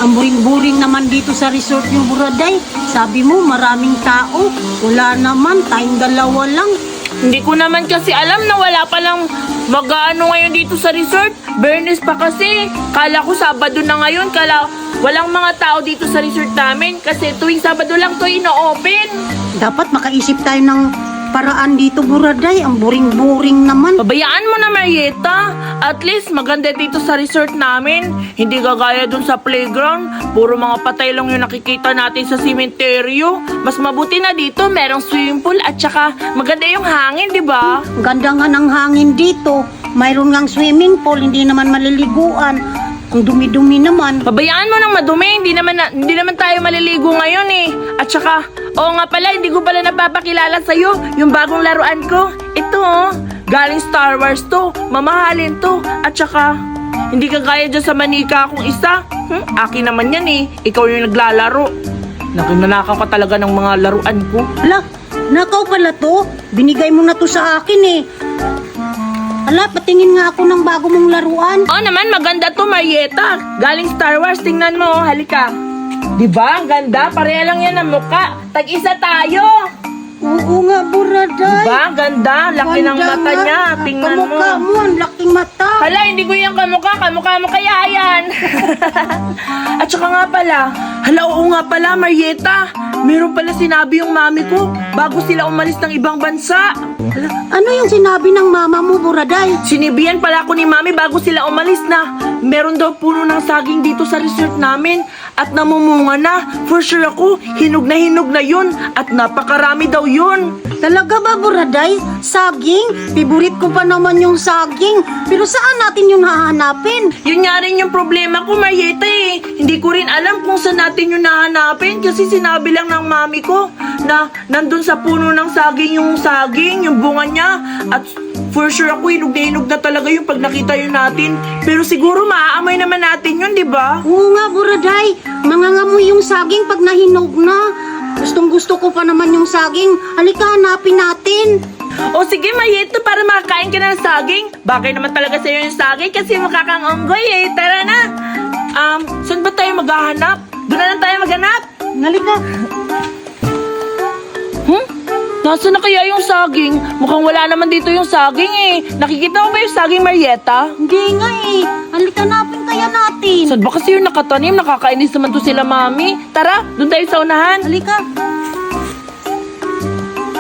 Ang buring-buring naman dito sa resort yung Buraday. Sabi mo maraming tao. Wala naman, tayong dalawa lang. Hindi ko naman kasi alam na wala palang mag-ano ngayon dito sa resort. Bernes pa kasi. Kala ko Sabado na ngayon. Kala walang mga tao dito sa resort namin. Kasi tuwing Sabado lang to ino-open. Dapat makaisip tayo ng paraan dito, Buraday. Ang buring-buring naman. Pabayaan mo na, Marieta. At least maganda dito sa resort namin. Hindi gagaya dun sa playground. Puro mga patay lang yung nakikita natin sa sementeryo. Mas mabuti na dito, merong swimming pool at saka maganda yung hangin, di ba? Ganda nga ng hangin dito. Mayroon ngang swimming pool, hindi naman maliliguan. Ang dumi-dumi naman. Pabayaan mo ng madumi, hindi naman tayo maliligo ngayon eh. At saka, oo nga pala, hindi ko pala napapakilala sa'yo yung bagong laruan ko. Ito oh, galing Star Wars to, mamahalin to. At saka, hindi kagaya dyan sa manika akong isa. Akin naman yan eh, ikaw yung naglalaro. Nakinanakaw ka talaga ng mga laruan ko. Ala, nakaw pala to. Binigay mo na to sa akin eh. Ala, patingin nga ako ng bago mong laruan. Oo naman, maganda to, Marieta. Galing Star Wars, tingnan mo, halika. Diba, ang ganda? Pareha lang yan ang muka. Tag-isa tayo. Oo nga, Buraday. Diba, ang ganda? Laki ng Ganda mata nga. niya. Tingnan mo. Kamukha mo, ang laking mata. Hala, hindi ko yung kamukha mo kaya yan. At saka nga pala, hala, oo nga pala, Marieta. Meron pala sinabi yung mami ko bago sila umalis ng ibang bansa. Ala, ano yung sinabi ng mama mo, Buraday? Sinibihan pala ako ni mami bago sila umalis na meron daw puno ng saging dito sa resort namin at namumunga na. For sure ako, hinog na yun at napakarami daw yun. Talaga ba, Buraday? Saging? Favorite ko pa naman yung saging. Pero saan natin yung hahanapin? Yun nga rin yung problema ko, Marieta eh. Hindi ko rin alam kung saan natin yung nahanapin kasi sinabi lang ng mami ko na nandun sa puno ng saging yung bunga niya. At for sure ako, hinog na talaga yung pag nakita yun natin. Pero siguro maaamoy naman natin yun, di ba? Oo nga, Buraday. Mangangamoy yung saging pag nahinog na. Gustong gusto ko pa naman yung saging. Halika, hanapin natin. O sige, Marieta, para makakain ka na ng saging. Bagay naman talaga sa'yo yung saging kasi makakangonggoy eh. Tara na. Saan ba tayo maghahanap? Doon na lang tayo maghanap. Halika. Nasaan na kaya yung saging? Mukhang wala naman dito yung saging eh. Nakikita mo ba yung saging, Marieta? Hindi nga eh. Halika, hanapin kaya natin. Saan ba kasi yung nakatanim? Nakakainis naman to sila, mami. Tara, doon tayo sa unahan. Halika.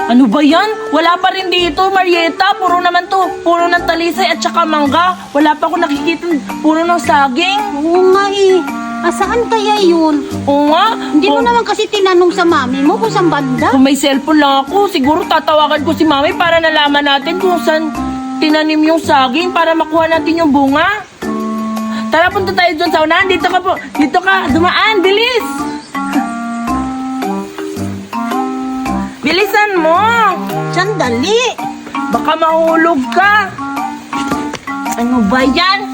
Ano ba yan? Wala pa rin dito, Marieta. Puro naman to. Puro ng talisay at saka mangga. Wala pa ako nakikita puro ng saging. Oo nga eh. Saan kaya yun? Oo nga. Hindi mo naman kasi tinanong sa mami mo kung saan banda. Kung may cellphone lang ako, siguro tatawagan ko si mami para nalaman natin kung saan tinanim yung saging para makuha natin yung bunga. Tara, punta tayo dun sa unahan. Dito ka po. Dito ka. Dumaan. Bilis. Bilisan mo. Sandali. Baka mahulog ka. Ano ba yan?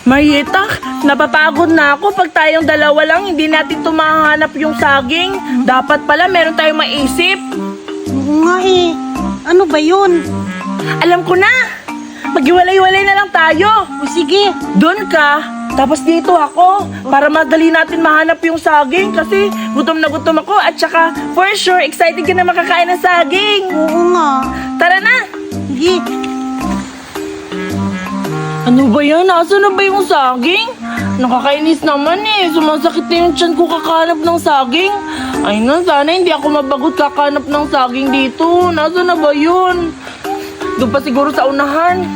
Marieta, napapagod na ako. Pag tayong dalawa lang, hindi natin tumahanap yung saging. Dapat pala meron tayong maisip. Oo nga eh. Ano ba yun? Alam ko na. Maghiwalay-walay na lang tayo. O sige. Doon ka, tapos dito ako. Para madali natin mahanap yung saging. Kasi gutom na gutom ako. At saka, for sure, excited ka na makakain ng saging. Oo nga. Tara na. Sige. Ano ba yan? Nasaan na ba yung saging? Nakakainis naman eh. Sumasakit na yung tiyan ko kakanap ng saging. Ay na, sana hindi ako mabagot kakanap ng saging dito. Nasaan na ba yun? Doon pa siguro sa unahan.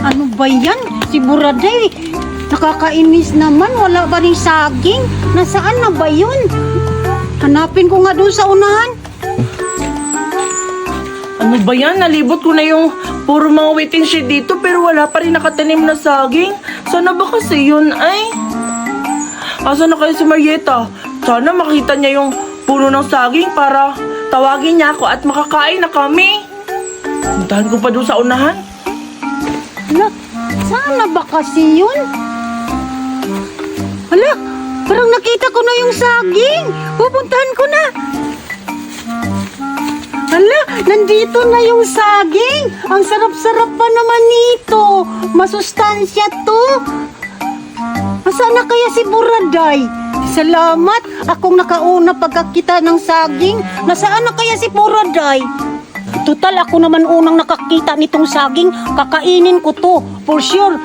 Ano ba yan? Si Buraday. Nakakainis naman. Wala ba rin saging? Nasaan na ba yun? Hanapin ko nga doon sa unahan. Ano ba yan? Nalibot ko na yung puro mga waiting shed dito pero wala pa rin nakatanim na saging. Sana ba kasi yun ay? Asa na kayo si Marieta? Sana makita niya yung puno ng saging para tawagin niya ako at makakain na kami. Puntahan ko pa doon sa unahan. Hala, sana ba kasi yun? Hala, parang nakita ko na yung saging. Pupuntahan ko na. Hala, nandito na yung saging. Ang sarap-sarap pa naman nito. Masustansya to. Nasaan na kaya si Buraday? Salamat, akong nakauna pagkakita ng saging. Nasaan na kaya si Buraday? Total, ako naman unang nakakita nitong saging. Kakainin ko to, for sure.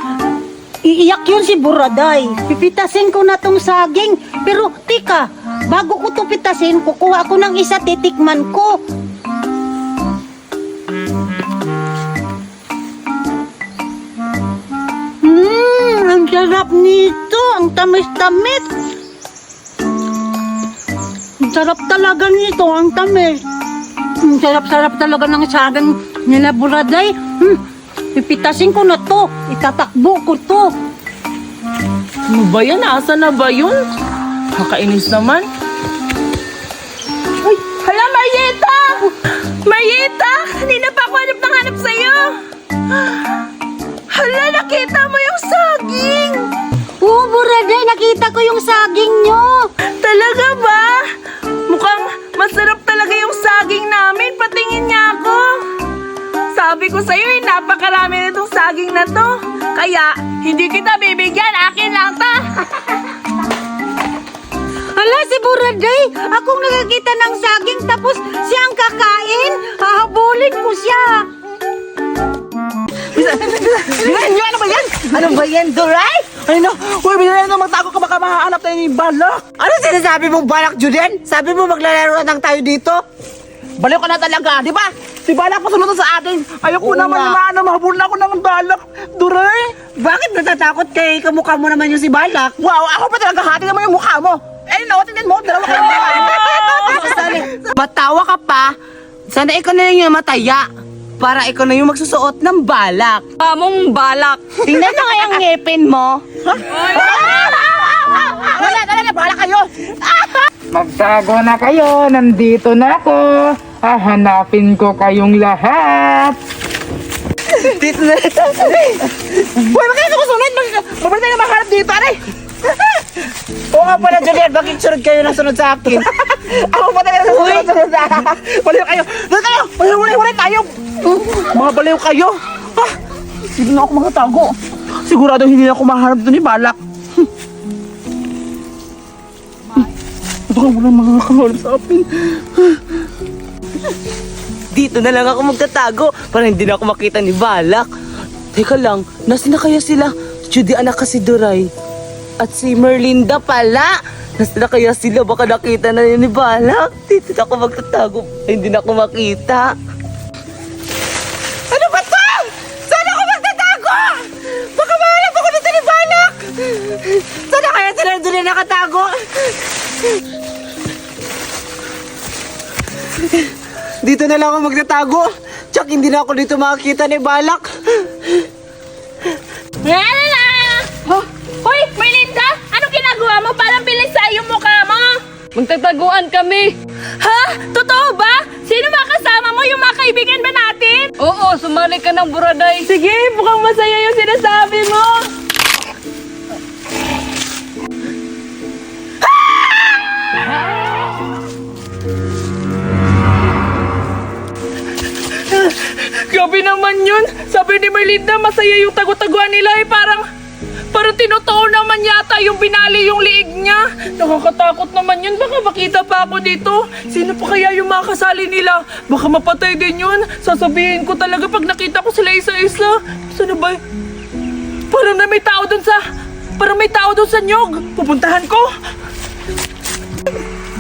Iiyak yun si Buraday. Pipitasin ko na tong saging. Pero, tika, bago ko to pitasin, kukuha ako ng isa, titikman ko. Ang sarap nito. Ang tamis-tamis. Ang sarap talaga nito. Ang tamis. Ang sarap-sarap talaga ng saging nila Buraday. Pipitasin ko na to. Itatakbo ko to. Ano ba yan? Asa na ba yun? Kakainis naman. Ay, hala, Marieta! Marieta! Kanina pa ako hanap sa'yo. Hala, nakita mo yung saging! Oo, Buraday, nakita ko yung saging nyo. Talaga ba? Mukhang masarap talaga yung saging namin. Patingin niya ako. Sabi ko sa'yo, napakarami na itong saging na to. Kaya, hindi kita bibigyan. Akin lang ta. Hala, si Buraday, akong nakakita ng saging tapos siyang kakain. Hahabulin ko siya. Ano ba yan? Ano ba yan, Duray? Ay no, huwag binala na magtago ka baka mahanap tayo ng balak. Ano sinasabi mong balak, Juden? Sabi mo maglalaro lang tayo dito? Baliw ka na talaga, di ba? Si balak pa sunod sa atin. Ayoko Oo naman nga. na mahabol na ako ng balak. Duray! Bakit natatakot kay kamukha mo naman yung si Balak? Wow, ako pa talaga hati naman yung mukha mo. Eh no, tingnan mo, dalawa kayo Matawa ka pa? Sana ikaw na lang yung mataya. Para ikaw na yung magsusuot ng balak. Among balak. Tingnan mo nga yung ngipin mo. Wala, balak kayo. Magtago na kayo, nandito na ako. Hahanapin ko kayong lahat. Dito na. Uy, bakit ako sunod? Mabalik tayo mahanap dito, aray. Oo nga pala, Julian. Bakit sunod kayo na sunod sa akin? Ako pa talaga sunod sa baliw kayo. Doon kayo. Wala tayo. Mga baliw kayo. Ah, hindi na ako makatago. Sigurado hindi na ako mahanap doon ni Balak. Ito ka muna mga kahanap sa akin. Dito na lang ako magtatago para hindi na ako makita ni Balak. Teka lang, nasa na kaya sila? Judy, anak kasi Duray. At si Merlinda pala. Nasa na kaya sila? Baka nakita na yun ni Balak. Dito na ako magtatago. Ay, hindi na ako makita. Ano ba to? Saan ako magtatago? Baka mahanap ako dito ni Balak. Saan na kaya sila doon na nakatago? Dito na lang ako magtatago. Tsak, hindi na ako dito makakita ni Balak. Lala! Huh? Hoy, Merlinda! Anong ginagawa mo? Parang bilis sa yung mukha mo. Magtataguan kami. Ha? Totoo ba? Sino mga kasama mo? Yung mga kaibigan ba natin? Oo, sumali ka ng Buraday. Sige, mukhang masaya yung sinasabi mo. Grabe naman yun. Sabi ni Merlinda, masaya yung tagu-taguan nila eh. Parang tinotoo naman yata yung binali yung liig niya. Nakakatakot naman yun. Baka makita pa ako dito. Sino pa kaya yung makasali nila? Baka mapatay din yun. Sasabihin ko talaga pag nakita ko sila isa-isa. Saan ba? Parang may tao dun sa nyog. Pupuntahan ko.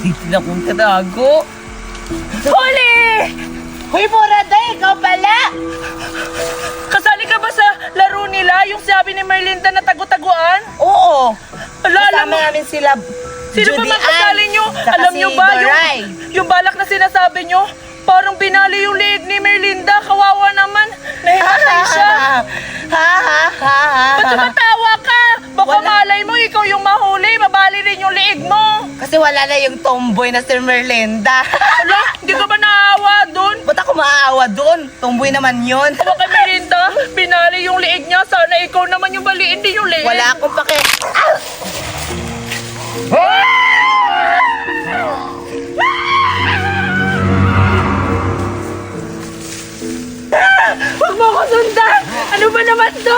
Dito na akong tatago. Huli! Hoy, Buraday, ikaw pala! Kasali ka ba sa laro nila? Yung sabi ni Merlinda na tagu-taguan? Oo! Ala, alam Kasama mo, namin sila sino ba Judy makasali Ann, nyo? saka Alam si nyo ba Doray. yung balak na sinasabi nyo? Parang binali yung liig ni Merlinda. Kawawa naman. Nahimatay siya. Ba't tumatawa ka? Baka Wala. malay mo, ikaw yung mahuli. Mabali rin yung liig mo. Kasi wala na yung tomboy na si Merlinda. Ala, hindi ka ba naawa dun? Ba't ako maaawa doon? Tomboy naman yun. Baka kay Merlinda, binali yung liig niya. Sana ikaw naman yung baliin din yung liig. Wala akong pake... Huwag mo ako sundan! Ano ba naman to?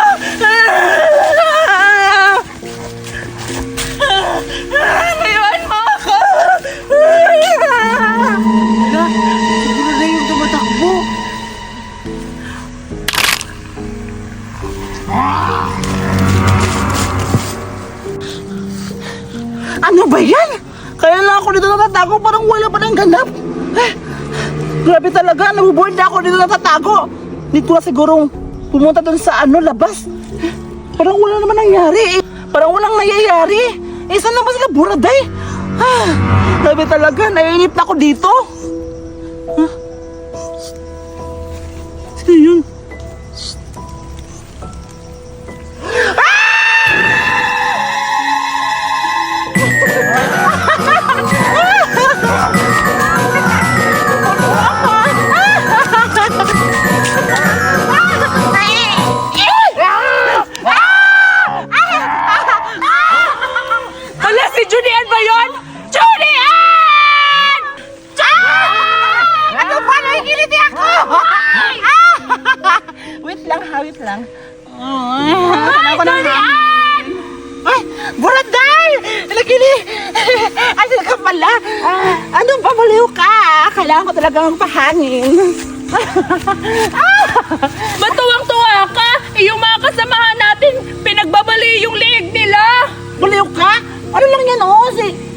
Ano ba yan? Kaya lang ako dito natatago, parang wala pa ng ganap. Eh, grabe talaga, nabuboard na ako dito natatago. Dito na siguro pumunta dun sa labas. Eh, parang wala naman nangyari. Parang walang nangyayari. Saan naman sila buraday? Grabe talaga, naiinip na ako dito. Sino yun? Hala, si Julian ba yun? Julian! Ano ba? Nakikiliti ako! Wait lang, wait lang. Ay, Julian! Ay, Buraday! Nagili! Asan ka pala? Ano ba, maliw ka? Kailangan ko talagang pahangin. Ba't tuwang-tuwa ka? Yung mga kasamahan natin, pinagbabali yung leeg nila. Maliw ka? Ano lang yan, oh?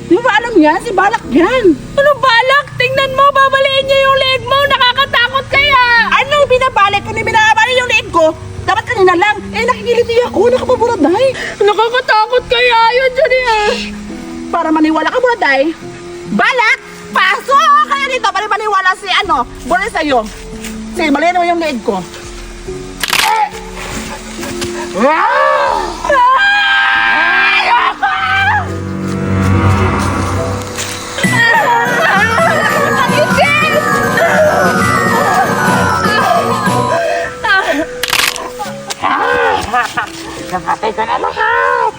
Di ba alam yan? Si Balak yan. Ano balak? Tingnan mo, babaliin niya yung leeg mo. Nakakatakot kaya. Anong binabalik? Kung binabalik yung liig ko, dapat kanina lang. Nakikiliti ako. Nakapaburaday. Nakakatakot kaya yun, Julian. Para maniwala ka, Buraday. Balak! Pasok! Kaya dito, maniwala si Buray sa'yo. Sige, maliin mo yung liig ko. Kapatay ko na lahat.